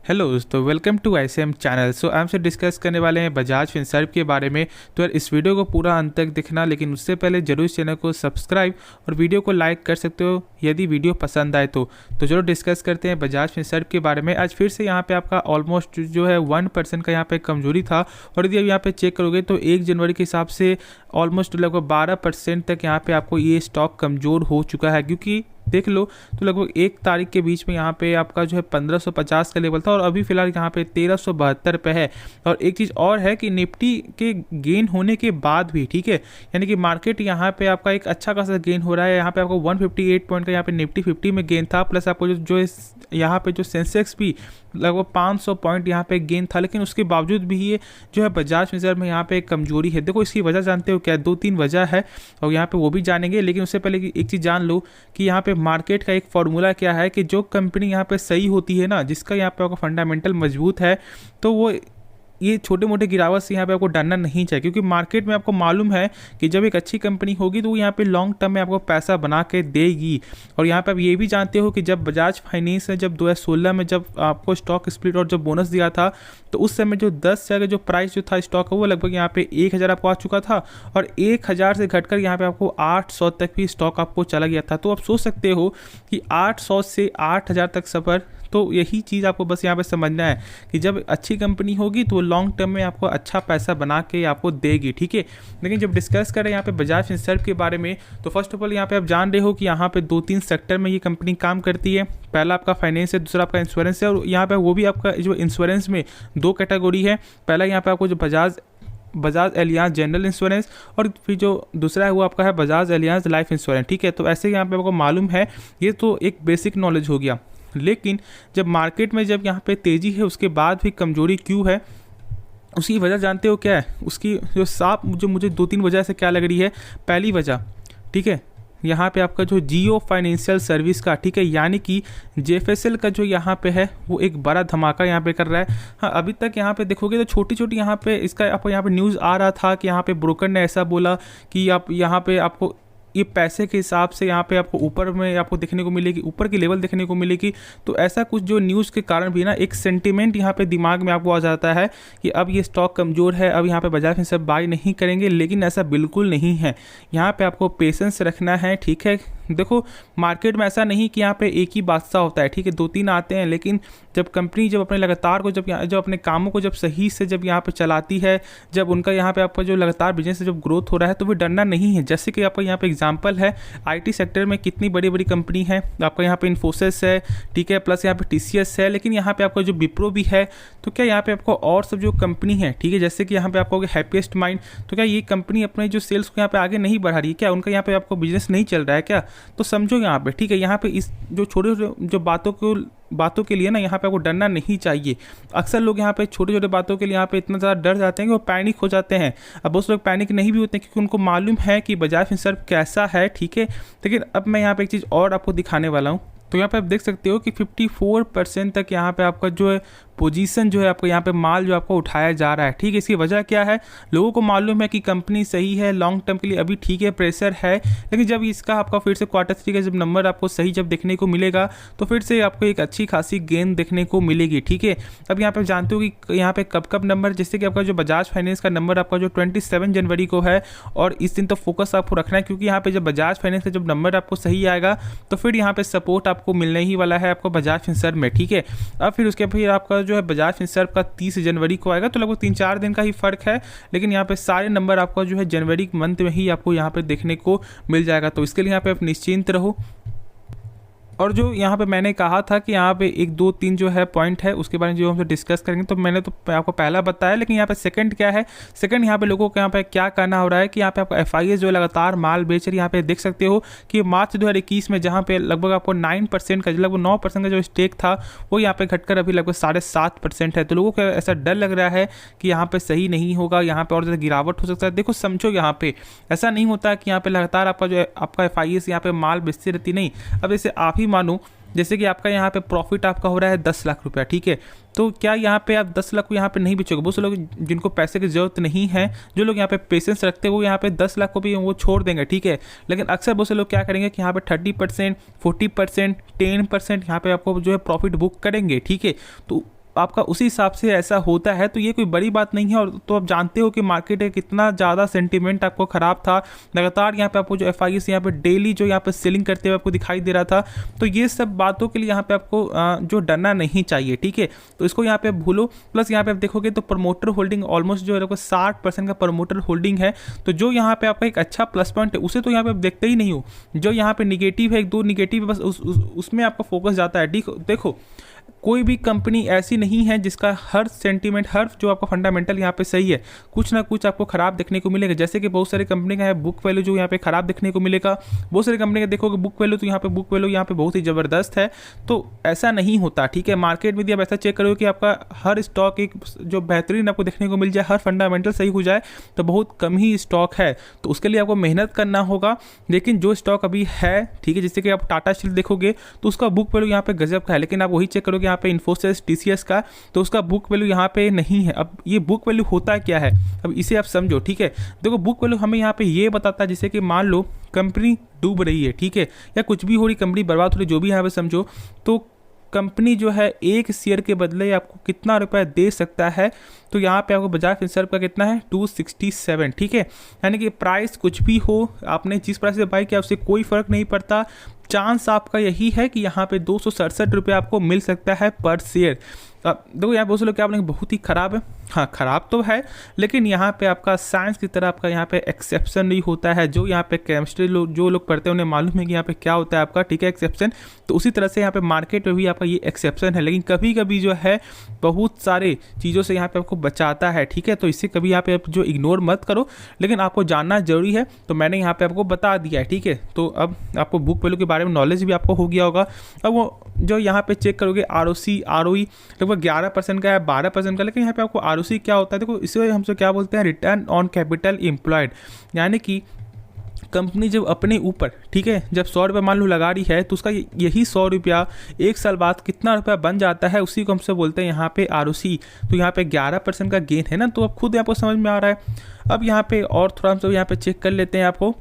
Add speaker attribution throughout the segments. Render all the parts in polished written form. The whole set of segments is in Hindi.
Speaker 1: हेलो दोस्तों, वेलकम टू ICM चैनल। सो हमसे डिस्कस करने वाले हैं बजाज फिनसर्व के बारे में। तो यार इस वीडियो को पूरा अंत तक देखना, लेकिन उससे पहले जरूर इस चैनल को सब्सक्राइब और वीडियो को लाइक कर सकते हो यदि वीडियो पसंद आए तो जरूर डिस्कस करते हैं बजाज फिनसर्व के बारे में। आज फिर से यहाँ पे आपका ऑलमोस्ट जो है 1% का यहाँ पे कमजोरी था, और यदि अब यहाँ पे चेक करोगे तो 1 जनवरी के हिसाब से ऑलमोस्ट लगभग 12% तक यहाँ पे आपको ये स्टॉक कमज़ोर हो चुका है। क्योंकि देख लो तो लगभग 1 तारीख के बीच में यहाँ पे आपका जो है 1550 का लेवल था, और अभी फिलहाल यहाँ पे 1372 पे है। और एक चीज़ और है कि निफ्टी के गेन होने के बाद भी, ठीक है, यानी कि मार्केट यहाँ पे आपका एक अच्छा खासा गेन हो रहा है। यहाँ पे आपको 158 पॉइंट का यहाँ पे निफ्टी 50 में गेन था, प्लस आपको जो यहाँ पे जो सेंसेक्स भी लगभग 500 पॉइंट यहाँ पे गेन था। लेकिन उसके बावजूद भी ये जो है बजाज फिनसर्व में यहाँ पे एक कमजोरी है। देखो इसकी वजह जानते हो क्या? 2-3 वजह है और यहाँ पे वो भी जानेंगे, लेकिन उससे पहले एक चीज़ जान लो कि यहाँ पे मार्केट का एक फॉर्मूला क्या है कि जो कंपनी यहाँ पे सही होती है ना, जिसका यहाँ पे आपका फंडामेंटल मजबूत है, तो वो ये छोटे मोटे गिरावट से यहाँ पे आपको डरना नहीं चाहिए। क्योंकि मार्केट में आपको मालूम है कि जब एक अच्छी कंपनी होगी तो वो यहाँ पे लॉन्ग टर्म में आपको पैसा बना के देगी। और यहाँ पे आप ये भी जानते हो कि जब बजाज फाइनेंस ने जब 2016 में जब आपको स्टॉक स्प्लिट और जब बोनस दिया था, तो उस समय जो 10 शेयर का जो प्राइस जो था स्टॉक का, वो लगभग यहाँ पे 1000 आपको आ चुका था, और 1000 से घटकर यहाँ पे आपको 800 तक भी स्टॉक आपको चला गया था। तो आप सोच सकते हो कि 800 से 8000 तक सफ़र। तो यही चीज़ आपको बस यहाँ पे समझना है कि जब अच्छी कंपनी होगी तो लॉन्ग टर्म में आपको अच्छा पैसा बना के आपको देगी, ठीक है। लेकिन जब डिस्कस करें यहाँ पे बजाज फिनसर्व के बारे में, तो फर्स्ट ऑफ ऑल यहाँ पे आप जान रहे हो कि यहाँ पे 2-3 सेक्टर में ये कंपनी काम करती है। पहला आपका फाइनेंस है, दूसरा आपका इंश्योरेंस है, और यहाँ पे वो भी आपका जो इंश्योरेंस में 2 कैटेगरी है। पहला यहाँ पे आपको जो बजाज एलियांज जनरल इंश्योरेंस, और फिर जो दूसरा है वो आपका है बजाज एलियांज लाइफ इंश्योरेंस, ठीक है। तो ऐसे यहाँ पे आपको मालूम है, ये तो एक बेसिक नॉलेज हो गया। लेकिन जब मार्केट में जब यहाँ पे तेज़ी है उसके बाद भी कमजोरी क्यों है, उसकी वजह जानते हो क्या है? उसकी जो मुझे 2-3 वजह से क्या लग रही है। पहली वजह, ठीक है, यहाँ पे आपका जो जियो फाइनेंशियल सर्विस का, ठीक है, यानी कि JFSL का जो यहाँ पे है वो एक बड़ा धमाका यहाँ पे कर रहा है। हाँ, अभी तक यहाँ पे देखोगे तो छोटी छोटी यहाँ पे इसका आपको यहाँ पे न्यूज़ आ रहा था कि यहाँ पे ब्रोकर ने ऐसा बोला कि आप यहाँ पे आपको ये पैसे के हिसाब से यहाँ पे आपको ऊपर में आपको देखने को मिलेगी, ऊपर की लेवल देखने को मिलेगी। तो ऐसा कुछ जो न्यूज़ के कारण भी ना एक सेंटिमेंट यहाँ पे दिमाग में आपको आ जाता है कि अब ये स्टॉक कमज़ोर है, अब यहाँ पे बजाज फिनसर्व बाय नहीं करेंगे। लेकिन ऐसा बिल्कुल नहीं है। यहाँ पे आपको पेशेंस रखना है, ठीक है। देखो मार्केट में ऐसा नहीं कि यहाँ पे एक ही बादशाह होता है, ठीक है, 2-3 आते हैं। लेकिन जब कंपनी जब अपने लगातार को जब अपने कामों को जब सही से जब यहाँ पे चलाती है, जब उनका यहाँ पे आपका जो लगातार बिजनेस से जब ग्रोथ हो रहा है, तो वो डरना नहीं है। जैसे कि आपका यहाँ पे एग्जांपल है, IT सेक्टर में कितनी बड़ी बड़ी कंपनी है। आपका यहाँ पे इन्फोसिस है, ठीक है, प्लस यहाँ पे TCS है, लेकिन यहाँ पे आपका जो विप्रो भी है। तो क्या यहाँ पे आपको और सब जो कंपनी है, ठीक है, जैसे कि यहाँ पे आपको हैप्पीएस्ट माइंड, तो क्या ये कंपनी अपने जो सेल्स को यहाँ पे आगे नहीं बढ़ा रही है क्या? उनका यहाँ पे आपको बिजनेस नहीं चल रहा है क्या? तो समझो यहाँ पे, ठीक है, यहाँ पे इस जो छोटे जो बातों के लिए ना यहाँ पे आपको डरना नहीं चाहिए। अक्सर लोग यहाँ पे छोटे छोटे बातों के लिए यहाँ पे इतना ज़्यादा डर जाते हैं कि वो पैनिक हो जाते हैं। अब बहुत लोग पैनिक नहीं भी होते हैं क्योंकि उनको मालूम है कि बजाज फिनसर्व कैसा है, ठीक है। लेकिन अब मैं यहाँ पे एक चीज़ और आपको दिखाने वाला हूँ। तो यहाँ पे आप देख सकते हो कि 54% तक यहाँ पे आपका जो है पोजीशन जो है आपको यहाँ पे माल जो आपको उठाया जा रहा है, ठीक है। इसकी वजह क्या है? लोगों को मालूम है कि कंपनी सही है, लॉन्ग टर्म के लिए अभी ठीक है, प्रेशर है। लेकिन जब इसका आपका फिर से Q3 का जब नंबर आपको सही जब देखने को मिलेगा, तो फिर से आपको एक अच्छी खासी गेन देखने को मिलेगी, ठीक है। अब यहाँ पे जानते हो कि यहाँ पे कब नंबर, जैसे कि आपका जो बजाज फाइनेंस का नंबर आपका जो 27 जनवरी को है, और इस दिन तो फोकस आपको रखना है। क्योंकि यहाँ पे जब बजाज फाइनेंस का जब नंबर आपको सही आएगा, तो फिर यहाँ पे सपोर्ट आपको मिलने ही वाला है आपको बजाज फिनसर्व में, ठीक है। अब फिर आपका जो है बजाज फिनसर्व का 30 जनवरी को आएगा, तो लगभग 3-4 दिन का ही फर्क है। लेकिन यहाँ पे सारे नंबर आपका जो है जनवरी मंथ में ही आपको यहाँ पे देखने को मिल जाएगा। तो इसके लिए यहाँ पे आप निश्चिंत रहो। और जो यहाँ पे मैंने कहा था कि यहाँ पे 1-2-3 जो है पॉइंट है, उसके बारे में जो हम डिस्कस करेंगे, तो मैंने तो आपको पहला बताया। लेकिन यहाँ पे सेकंड क्या है? सेकंड यहाँ पे लोगों को यहाँ पे क्या करना हो रहा है कि यहाँ पे आपको FIS जो लगातार माल बेच रही है। यहाँ पे देख सकते हो कि मार्च 2021 में जहाँ पे लगभग आपको 9% का लगभग 9% का जो स्टेक था, वो यहाँ पे घटकर अभी लगभग 7.5% है। तो लोगों को ऐसा डर लग रहा है कि यहाँ पे सही नहीं होगा, यहाँ पे और ज़्यादा गिरावट हो सकता है। देखो समझो, यहाँ पे ऐसा नहीं होता कि यहाँ पे लगातार आपका जो आपका FIS यहाँ पे माल बेचती रहती, नहीं। अब जैसे आप ही मानो, जैसे कि आपका यहाँ पे प्रॉफिट आपका हो रहा है 10 लाख रुपया, ठीक है। तो क्या यहाँ पे आप 10 लाख को यहाँ पे नहीं बेचोगे? बहुत से लोग जिनको पैसे की जरूरत नहीं है, जो लोग यहाँ पे पेशेंस रखते हैं, वो यहाँ पे 10 लाख को भी वो छोड़ देंगे, ठीक है। लेकिन अक्सर बहुत से लोग क्या करेंगे कि यहाँ पे 30%, 40%, 10% यहाँ पे आपको जो है प्रॉफिट बुक करेंगे, ठीक है। तो आपका उसी हिसाब से ऐसा होता है, तो ये कोई बड़ी बात नहीं है। और तो आप जानते हो कि मार्केट है कितना ज़्यादा सेंटीमेंट आपको ख़राब था, लगातार यहाँ पे आपको जो FIs यहाँ पे डेली जो यहाँ पे सेलिंग करते हुए आपको दिखाई दे रहा था। तो ये सब बातों के लिए यहाँ पे आपको जो डरना नहीं चाहिए, ठीक है। तो इसको यहाँ पे भूलो। प्लस यहाँ पे आप देखोगे तो प्रमोटर होल्डिंग ऑलमोस्ट जो है 60% का प्रमोटर होल्डिंग है। तो जो यहाँ पे आपका एक अच्छा प्लस पॉइंट है उसे तो यहाँ पे आप देखते ही नहीं हो। जो यहाँ पे निगेटिव है, 1-2 निगेटिव है, बस उसमें आपका फोकस जाता है। ठीक, देखो कोई भी कंपनी ऐसी नहीं है जिसका हर सेंटीमेंट, हर जो आपका फंडामेंटल यहाँ पे सही है, कुछ ना कुछ आपको खराब देखने को मिलेगा। जैसे कि बहुत सारी कंपनी का है बुक वैल्यू जो यहाँ पे खराब देखने को मिलेगा, बहुत सारी कंपनी का देखोगे बुक वैल्यू, तो यहाँ पे बुक वैल्यू यहाँ पे बहुत ही ज़बरदस्त है। तो ऐसा नहीं होता, ठीक है। मार्केट में यदि आप ऐसा चेक करोगे कि आपका हर स्टॉक एक जो बेहतरीन आपको देखने को मिल जाए, हर फंडामेंटल सही हो जाए, तो बहुत कम ही स्टॉक है। तो उसके लिए आपको मेहनत करना होगा। लेकिन जो स्टॉक अभी है, ठीक है, जैसे कि आप टाटा स्टील देखोगे तो उसका बुक वैल्यू यहाँ पे गजब का है, लेकिन आप वही चेक करोगे यहाँ पे इन्फोसिस, TCS का, तो उसका बुक वैल्यू यहाँ पे नहीं है। अब ये बुक वैल्यू होता क्या है, अब इसे आप समझो, ठीक है। देखो बुक वैल्यू हमें यहाँ पे ये बताता है, जैसे कि मान लो कंपनी डूब रही है, ठीक है, या कुछ भी हो रही, कंपनी बर्बाद हो रही, जो भी यहाँ पे समझो, तो कंपनी जो है एक शेयर के बदले आपको कितना रुपया दे सकता है। तो यहाँ पे आपको बजाज फिनसर्व का कितना है, 267, ठीक है। यानी कि प्राइस कुछ भी हो, आपने जिस प्राइस से बाई किया उससे कोई फर्क नहीं पड़ता। चांस आपका यही है कि यहाँ पे 267 रुपये आपको मिल सकता है पर शेयर। देखो यहाँ बहुत से लोग क्या बोलेंगे, बहुत ही ख़राब है। हाँ, ख़राब तो है, लेकिन यहाँ पे आपका साइंस की तरह आपका यहाँ पे एक्सेप्शन नहीं होता है। जो यहाँ पे केमिस्ट्री जो लोग पढ़ते हैं उन्हें मालूम है कि यहाँ पे क्या होता है आपका, ठीक है, एक्सेप्शन। तो उसी तरह से यहाँ पे मार्केट में भी आपका ये एक्सेप्शन है, लेकिन कभी कभी जो है बहुत सारे चीज़ों से यहाँ पे आपको बचाता है, ठीक है। तो इससे कभी यहाँ पे आप जो इग्नोर मत करो, लेकिन आपको जानना जरूरी है। तो मैंने यहाँ पे आपको बता दिया है, ठीक है। तो अब आपको बुक वैल्यू के बारे में नॉलेज भी आपको हो गया होगा। अब वो जो यहाँ पे चेक करोगे ROC ROE लगभग 11% का है, 12% का, लेकिन यहाँ पे आपको ROC क्या होता है, देखो इसे हमसे क्या बोलते हैं, रिटर्न ऑन कैपिटल एम्प्लॉयड। यानी कि कंपनी जब अपने ऊपर, ठीक है, जब 100 रुपये मान लो लगा रही है, तो उसका यही 100 रुपया 1 साल बाद कितना रुपया बन जाता है, उसी को हमसे बोलते हैं यहाँ पे ROC। तो यहाँ पे 11% का गेन है ना, तो अब खुद आपको समझ में आ रहा है। अब यहाँ पे और थोड़ा हम सब यहाँ पे चेक कर लेते हैं आपको।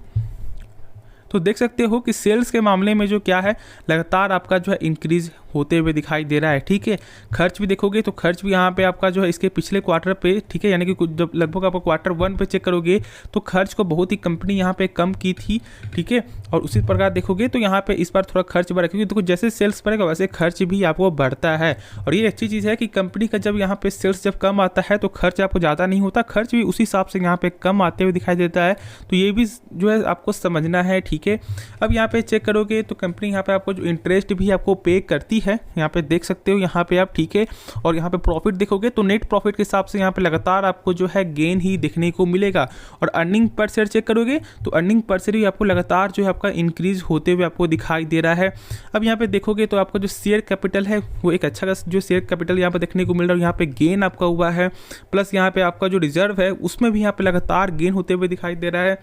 Speaker 1: तो देख सकते हो कि सेल्स के मामले में जो क्या है, लगातार आपका जो है इंक्रीज होते हुए दिखाई दे रहा है, ठीक है। खर्च भी देखोगे तो खर्च भी यहाँ पे आपका जो है इसके पिछले क्वार्टर पे, ठीक है, यानी कि जब लगभग आपको Q1 पे चेक करोगे तो खर्च को बहुत ही कंपनी यहाँ पे कम की थी, ठीक है। और उसी प्रकार देखोगे तो यहाँ पे इस बार थोड़ा खर्च बढ़ा, क्योंकि देखो जैसे सेल्स बढ़ेगा वैसे खर्च भी आपको बढ़ता है। और ये अच्छी चीज़ है कि कंपनी का जब यहाँ पे सेल्स जब कम आता है तो खर्च आपको ज़्यादा नहीं होता, खर्च भी उसी हिसाब से यहाँ पे कम आते हुए दिखाई देता है। तो ये भी जो है आपको समझना है, ठीक है। अब यहाँ पे चेक करोगे तो कंपनी यहाँ पे आपको जो इंटरेस्ट भी आपको पे करती है, यहाँ पे देख सकते हो यहाँ पे आप, ठीक है। और यहाँ पे प्रॉफिट देखोगे तो नेट प्रॉफिट के हिसाब से यहाँ पे लगातार आपको जो है गेन ही देखने को मिलेगा। और अर्निंग पर शेयर चेक करोगे तो अर्निंग पर शेयर भी आपको लगातार जो है आपका इंक्रीज होते हुए आपको दिखाई दे रहा है। अब यहाँ पे देखोगे तो आपका जो शेयर कैपिटल है वो एक अच्छा जो शेयर कैपिटल यहाँ पे देखने को मिल रहा है, यहाँ पे गेन आपका हुआ है। प्लस यहाँ पे आपका जो रिजर्व है उसमें भी यहाँ पे लगातार गेन होते हुए दिखाई दे रहा है।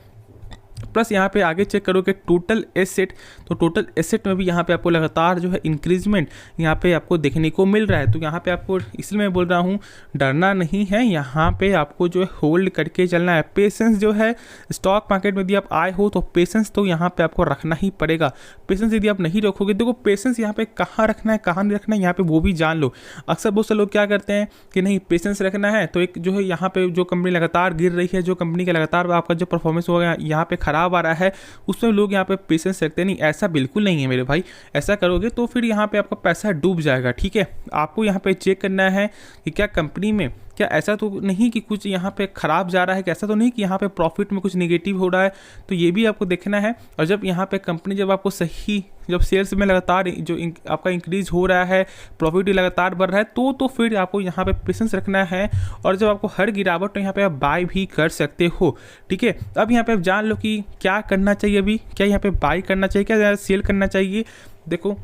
Speaker 1: प्लस यहाँ पे आगे चेक करोगे टोटल एसेट, तो टोटल एसेट में भी यहाँ पे आपको लगातार जो है इंक्रीजमेंट यहाँ पे आपको देखने को मिल रहा है। तो यहाँ पे आपको इसलिए मैं बोल रहा हूँ डरना नहीं है, यहाँ पे आपको जो है होल्ड करके चलना है। पेशेंस जो है स्टॉक मार्केट में यदि आप आए हो तो पेशेंस तो यहाँ पे आपको रखना ही पड़ेगा। पेशेंस यदि आप नहीं रखोगे, देखो पेशेंस यहाँ पे कहाँ रखना है कहाँ नहीं रखना है यहाँ पे वो भी जान लो। अक्सर बहुत से लोग क्या करते हैं कि नहीं पेशेंस रखना है, तो एक जो है यहाँ पे जो कंपनी लगातार गिर रही है, जो कंपनी का लगातार आपका जो परफॉर्मेंस होगा यहाँ पे खराब आ रहा है, उसमें लोग यहाँ पे पेशेंस रखते नहीं। ऐसा बिल्कुल नहीं है मेरे भाई, ऐसा करोगे तो फिर यहाँ पे आपका पैसा डूब जाएगा, ठीक है। आपको यहाँ पे चेक करना है कि क्या कंपनी में क्या ऐसा तो नहीं कि कुछ यहाँ पे खराब जा रहा है, कि ऐसा तो नहीं कि यहाँ पे प्रॉफिट में कुछ नेगेटिव हो रहा है, तो ये भी आपको देखना है। और जब यहाँ पे कंपनी जब आपको सही, जब सेल्स में लगातार जो आपका इंक्रीज हो रहा है, प्रॉफिट भी लगातार बढ़ रहा है, तो फिर आपको यहाँ पे पेशेंस रखना है। और जब आपको हर गिरावट तो यहाँ पे आप बाय भी कर सकते हो, ठीक है। अब यहाँ पे आप जान लो कि क्या करना चाहिए अभी, क्या यहाँ पे बाय करना चाहिए, क्या सेल करना चाहिए। देखो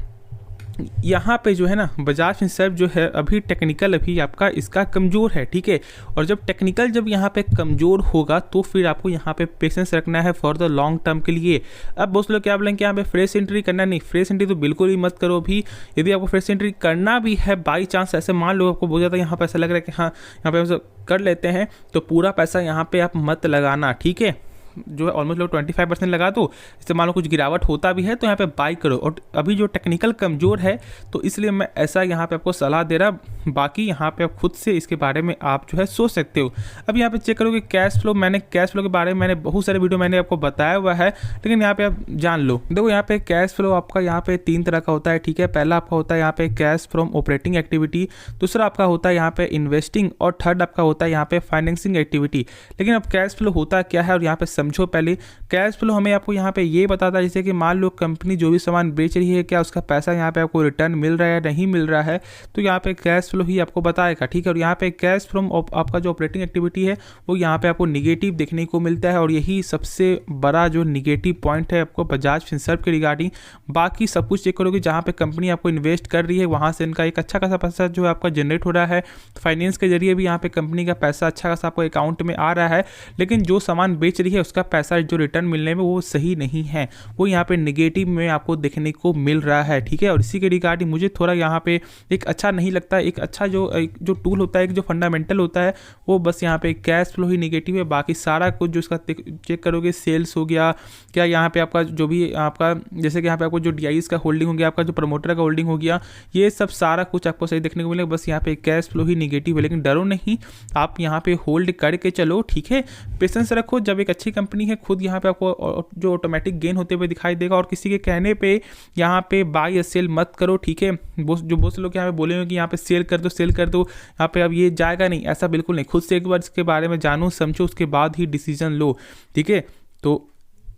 Speaker 1: यहाँ पे जो है ना बजाज फिनसर्व जो है अभी टेक्निकल अभी आपका इसका कमज़ोर है, ठीक है। और जब टेक्निकल जब यहाँ पे कमज़ोर होगा तो फिर आपको यहाँ पे पेशेंस रखना है फॉर द लॉन्ग टर्म के लिए। अब बहुत लोग क्या बोलेंगे यहाँ पे फ्रेश एंट्री करना, नहीं फ्रेश एंट्री तो बिल्कुल ही मत करो अभी। यदि आपको फ्रेश एंट्री करना भी है बाई चांस, ऐसे मान लो आपको बहुत ज़्यादा यहाँ पे ऐसा लग रहा है कि हाँ यहाँ पे हम कर लेते हैं, तो पूरा पैसा यहाँ पे आप मत लगाना, ठीक है। जो है ऑलमोस्ट लोग 25% लगा दो, इससे मान लो कुछ गिरावट होता भी है तो यहाँ पे बाई करो। और अभी जो टेक्निकल कमज़ोर है तो इसलिए मैं ऐसा यहाँ पे आपको सलाह दे रहा, बाकी यहाँ पे आप खुद से इसके बारे में आप जो है सोच सकते हो। अब यहाँ पे चेक करोगे कैश फ्लो, मैंने कैश फ्लो के बारे में मैंने बहुत सारे वीडियो मैंने आपको बताया हुआ है, लेकिन यहाँ पे आप जान लो। देखो यहाँ पे कैश फ्लो आपका यहाँ पे 3 तरह का होता है, ठीक है। पहला आपका होता है यहाँ पे कैश फ्रॉम ऑपरेटिंग एक्टिविटी, दूसरा आपका होता है यहाँ पे इन्वेस्टिंग, और थर्ड आपका होता है यहाँ पे फाइनेंसिंग एक्टिविटी। लेकिन अब कैश फ्लो होता क्या है और यहाँ पे समझो पहले। कैश फ्लो हमें आपको यहाँ पे ये बताता है, जैसे कि मान लो कंपनी जो भी सामान बेच रही है, क्या उसका पैसा यहाँ पे आपको रिटर्न मिल रहा है नहीं मिल रहा है, तो यहाँ पे कैश फ्लो ही आपको बताएगा, ठीक है। और यहाँ पे कैश फ्रॉम आपका जो ऑपरेटिंग एक्टिविटी है वो यहाँ पे आपको निगेटिव देखने को मिलता है, और यही सबसे बड़ा जो निगेटिव पॉइंट है आपको बजाज फिनसर्व के रिगार्डिंग। बाकी सब कुछ चेक करोगे, जहाँ पे कंपनी आपको इन्वेस्ट कर रही है वहाँ से इनका एक अच्छा खासा पैसा जो है आपका जनरेट हो रहा है, फाइनेंस के जरिए भी यहाँ पे कंपनी का पैसा अच्छा खासा आपको अकाउंट में आ रहा है, लेकिन जो सामान बेच रही है उसका पैसा जो रिटर्न मिलने में वो सही नहीं है, वो यहाँ पे निगेटिव में आपको देखने को मिल रहा है, ठीक है। और इसी के रिगार्डिंग मुझे थोड़ा यहाँ पे एक अच्छा नहीं लगता। एक अच्छा जो टूल होता है, एक जो फंडामेंटल होता है, वो बस यहाँ पे कैश फ्लो ही निगेटिव है। बाकी सारा कुछ जो इसका चेक करोगे, सेल्स हो गया, क्या यहाँ पे आपका जो भी आपका जैसे कि यहाँ पे आपको जो DIs का होल्डिंग हो गया, आपका जो प्रमोटर का होल्डिंग हो गया, ये सब सारा कुछ आपको सही देखने को मिलेगा। बस यहाँ पे कैश फ्लो ही निगेटिव है, लेकिन डरो नहीं, आप यहाँ पे होल्ड करके चलो, ठीक है। पेशेंस रखो, जब एक अच्छी कंपनी है खुद यहाँ पे आपको जो ऑटोमेटिक गेन होते हुए दिखाई देगा, और किसी के कहने पे यहाँ पे बाय या सेल मत करो, ठीक है। बहुत से लोग यहाँ पे बोलेंगे कि यहाँ पे सेल कर दो, यहाँ पे अब ये जाएगा नहीं, ऐसा बिल्कुल नहीं। खुद से एक बार इसके बारे में जानो समझो, उसके बाद ही डिसीजन लो, ठीक है। तो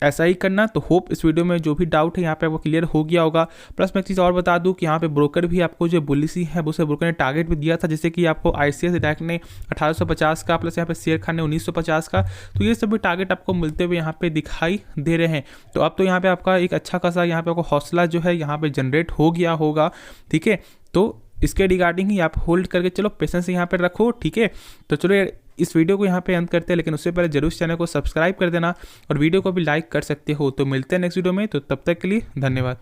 Speaker 1: ऐसा ही करना। तो होप इस वीडियो में जो भी डाउट है यहाँ पे आपको क्लियर हो गया होगा। प्लस मैं एक चीज़ और बता दूं कि यहाँ पे ब्रोकर भी आपको जो बुलिसी है वो ब्रोकर ने टारगेट भी दिया था, जैसे कि आपको ICICI बैंक ने 1850 का, प्लस यहाँ पे शेयर खान ने 1950 का, तो ये सभी टारगेट आपको मिलते हुए यहाँ पे दिखाई दे रहे हैं। तो अब तो यहाँ पे आपका एक अच्छा खासा यहाँ पे आपको हौसला जो है यहाँ पे जनरेट हो गया होगा, ठीक है। तो इसके रिगार्डिंग ही आप होल्ड करके चलो, पेशेंस यहाँ पे रखो, ठीक है। तो चलो इस वीडियो को यहाँ पे अंत करते हैं, लेकिन उससे पहले जरूर चैनल को सब्सक्राइब कर देना और वीडियो को भी लाइक कर सकते हो। तो मिलते हैं नेक्स्ट वीडियो में, तो तब तक के लिए धन्यवाद।